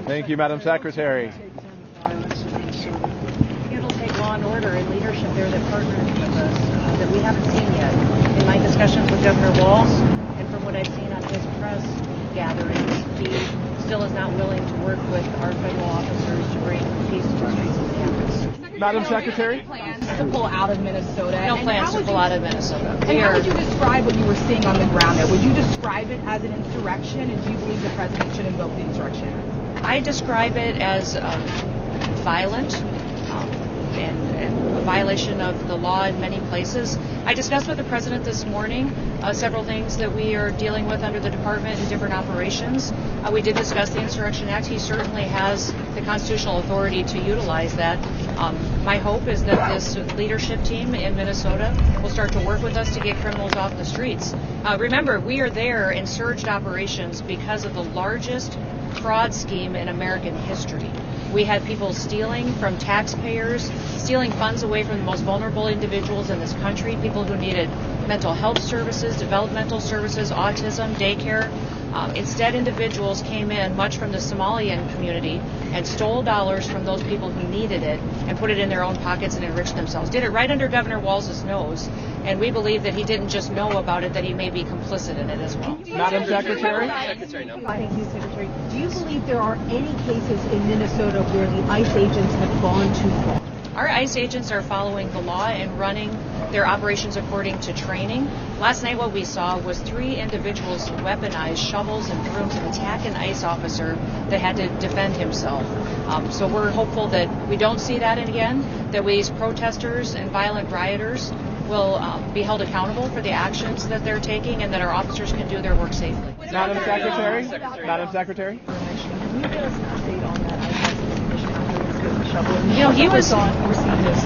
Thank you, Madam Secretary. It'll take law and order and leadership there that partners with us that we haven't seen yet. In my discussions with Governor Walz, and from what I've seen on his press gatherings, he still is not willing to work with our federal officers to bring peace to the streets of the campus. Madam Secretary? Plans to pull out of Minnesota. No plans to pull out of Minnesota. And how would you describe what you were seeing on the ground there? Would you describe it as an insurrection, and do you believe the president should invoke the insurrection act? I describe it as violent and a violation of the law in many places. I discussed with the president this morning several things that we are dealing with under the department in different operations. We did discuss the Insurrection Act. He certainly has the constitutional authority to utilize that. My hope is that this leadership team in Minnesota will start to work with us to get criminals off the streets. Remember, we are there in surged operations because of the largest fraud scheme in American history. We had people stealing from taxpayers, stealing funds away from the most vulnerable individuals in this country, people who needed mental health services, developmental services, autism, daycare. Instead, individuals came in, much from the Somalian community, and stole dollars from those people who needed it and put it in their own pockets and enriched themselves. Did it right under Governor Walz's nose, and we believe that he didn't just know about it, that he may be complicit in it as well. Madam Secretary? Thank you, Secretary. Do you believe there are any cases in Minnesota where the ICE agents have gone too far? Our ICE agents are following the law and running their operations according to training. Last night what we saw was 3 individuals weaponize shovels and brooms and attack an ICE officer that had to defend himself. So we're hopeful that we don't see that again, that these protesters and violent rioters will be held accountable for the actions that they're taking, and that our officers can do their work safely. Madam Secretary? Madam Secretary? Can you give us an update on that ICE investigation after the shovel? You know, he was We're seeing this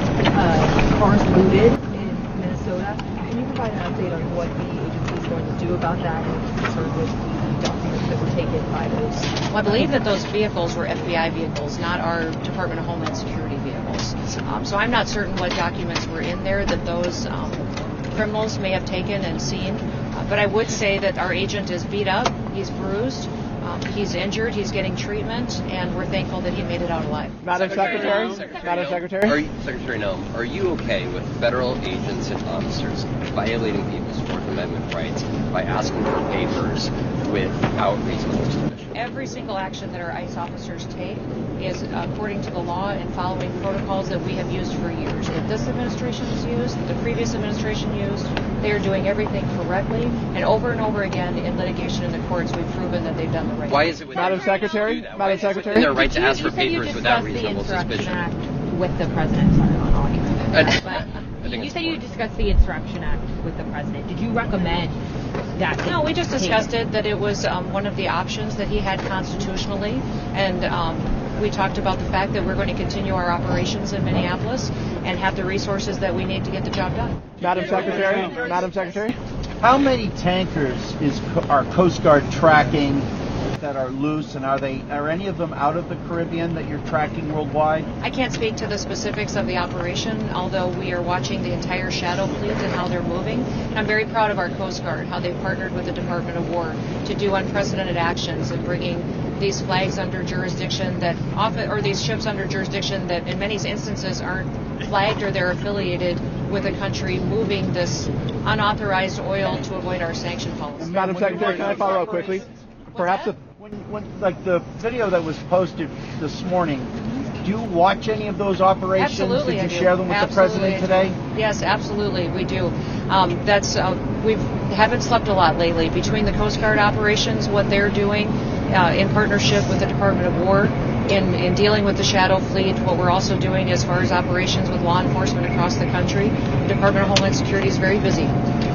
cars looted in Minnesota. Can you provide an update on what the agency is going to do about that and concerned with the documents that were taken by those? Well, I believe that those vehicles were FBI vehicles, not our Department of Homeland Security vehicles. So I'm not certain what documents were in there that those criminals may have taken and seen. But I would say that our agent is beat up, he's bruised, he's injured, he's getting treatment, and we're thankful that he made it out alive. Madam Secretary? Madam Secretary? Secretary Noem, are you okay with federal agents and officers violating people's Fourth Amendment rights by asking for papers without reasonable suspicion? Every single action that our ICE officers take is according to the law and following protocols that we have used for years. That this administration has used, that the previous administration used. They are doing everything correctly, and over again in litigation in the courts, we've proven that they've done the right thing. Why is it within Madam Secretary? Madam Secretary? their right to ask for papers without reasonable suspicion? Act with the president. Sorry, on all you said you discussed the Insurrection Act with the president. Did you recommend that? No, we just discussed it, that it was one of the options that he had constitutionally, and we talked about the fact that we're going to continue our operations in Minneapolis and have the resources that we need to get the job done. Madam Secretary? Madam Secretary? How many tankers is our Coast Guard tracking that are loose, and are any of them out of the Caribbean that you're tracking worldwide? I can't speak to the specifics of the operation, although we are watching the entire shadow fleet and how they're moving. And I'm very proud of our Coast Guard, how they've partnered with the Department of War to do unprecedented actions in bringing these flags under jurisdiction that often, or these ships under jurisdiction that in many instances aren't flagged or they're affiliated with a country moving this unauthorized oil to avoid our sanction policy. Madam Secretary, can I follow up quickly? Perhaps When like the video that was posted this morning, do you watch any of those operations? Absolutely, Did you I do. share them with Absolutely, the president today? Yes, absolutely, we do. We haven't slept a lot lately between the Coast Guard operations, what they're doing in partnership with the Department of War in dealing with the shadow fleet. What we're also doing as far as operations with law enforcement across the country. The Department of Homeland Security is very busy.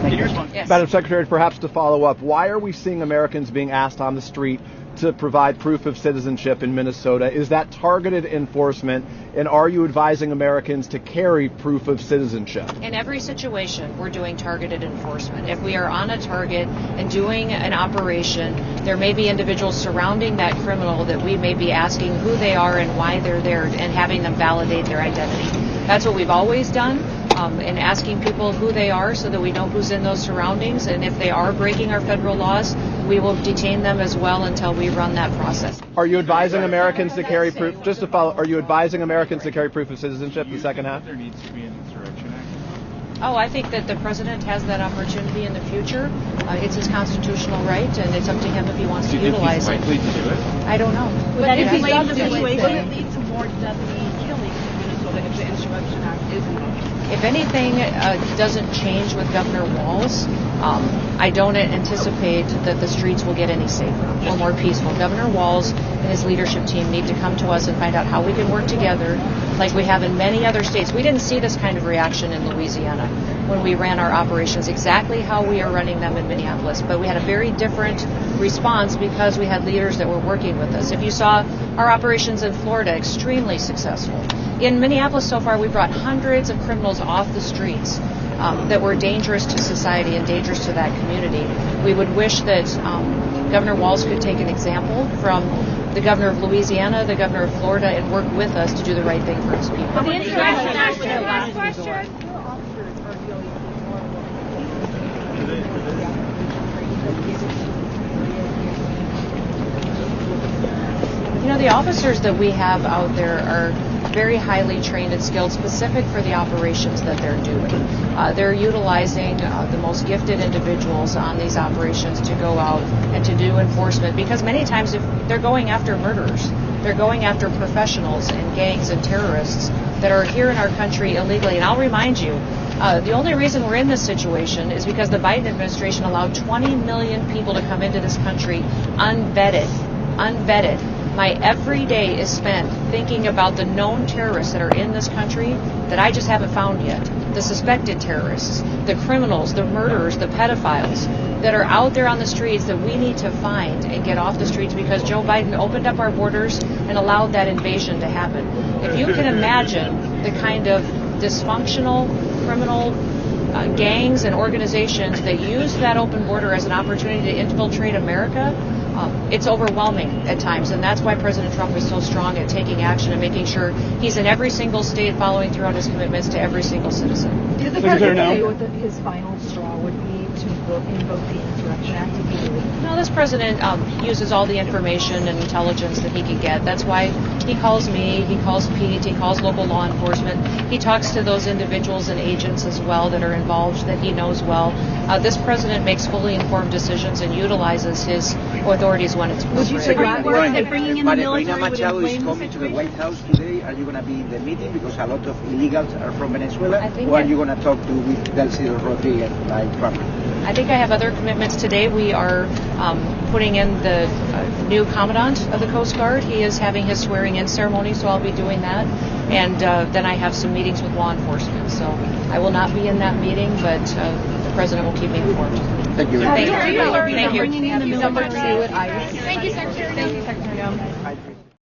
Yes. Madam Secretary, perhaps to follow up, why are we seeing Americans being asked on the street to provide proof of citizenship in Minnesota? Is that targeted enforcement, and are you advising Americans to carry proof of citizenship? In every situation, we're doing targeted enforcement. If we are on a target and doing an operation, there may be individuals surrounding that criminal that we may be asking who they are and why they're there and having them validate their identity. That's what we've always done. And asking people who they are so that we know who's in those surroundings, and if they are breaking our federal laws, we will detain them as well until we run that process. Are you advising Americans to carry proof? Just to follow, are you advising Americans to carry proof of citizenship in the second half? There needs to be an insurrection act. Oh, I think that the president has that opportunity in the future. It's his constitutional right, and it's up to him if he wants to utilize it. Do you think he's likely to do it? I don't know. That If is he does the it, will situation. it lead to more deadly killings in Minnesota if the Insurrection Act is invoked? If anything doesn't change with Governor Walz, I don't anticipate that the streets will get any safer or more peaceful. Governor Walz and his leadership team need to come to us and find out how we can work together like we have in many other states. We didn't see this kind of reaction in Louisiana when we ran our operations exactly how we are running them in Minneapolis, but we had a very different response because we had leaders that were working with us. If you saw our operations in Florida, extremely successful. In Minneapolis so far, we brought hundreds of criminals off the streets that were dangerous to society and dangerous to that community. We would wish that Governor Walz could take an example from the governor of Louisiana, the governor of Florida, and work with us to do the right thing for his people. The Insurrection Act, last question. You know, the officers that we have out there are very highly trained and skilled, specific for the operations that they're doing. They're utilizing the most gifted individuals on these operations to go out and to do enforcement, because many times if they're going after murderers, they're going after professionals and gangs and terrorists that are here in our country illegally. And I'll remind you, the only reason we're in this situation is because the Biden administration allowed 20 million people to come into this country unvetted. My every day is spent thinking about the known terrorists that are in this country that I just haven't found yet. The suspected terrorists, the criminals, the murderers, the pedophiles that are out there on the streets that we need to find and get off the streets because Joe Biden opened up our borders and allowed that invasion to happen. If you can imagine the kind of dysfunctional criminal gangs and organizations that use that open border as an opportunity to infiltrate America, it's overwhelming at times, and that's why President Trump is so strong at taking action and making sure he's in every single state following through on his commitments to every single citizen. Did the president say what his final straw would be to invoke the Insurrection Act if he did? No, this president uses all the information and intelligence that he can get. That's why he calls me, he calls Pete, he calls local law enforcement. He talks to those individuals and agents as well that are involved that he knows well. This president makes fully informed decisions and utilizes his authorities when it's appropriate. Would you say that bringing in the military would Machado is inflame the coming to the situation? White House today. Are you going to be in the meeting because a lot of illegals are from Venezuela? I think or are it- you going to talk to with Delcy Rodriguez like Trump? I think I have other commitments today. We are putting in the new commandant of the Coast Guard. He is having his swearing-in ceremony, so I'll be doing that. And then I have some meetings with law enforcement. So I will not be in that meeting, but the president will keep me informed. Thank you. Thank you. Thank you. Thank you. Bringing in the military would ICE. Thank you, Secretary. Thank you, Secretary.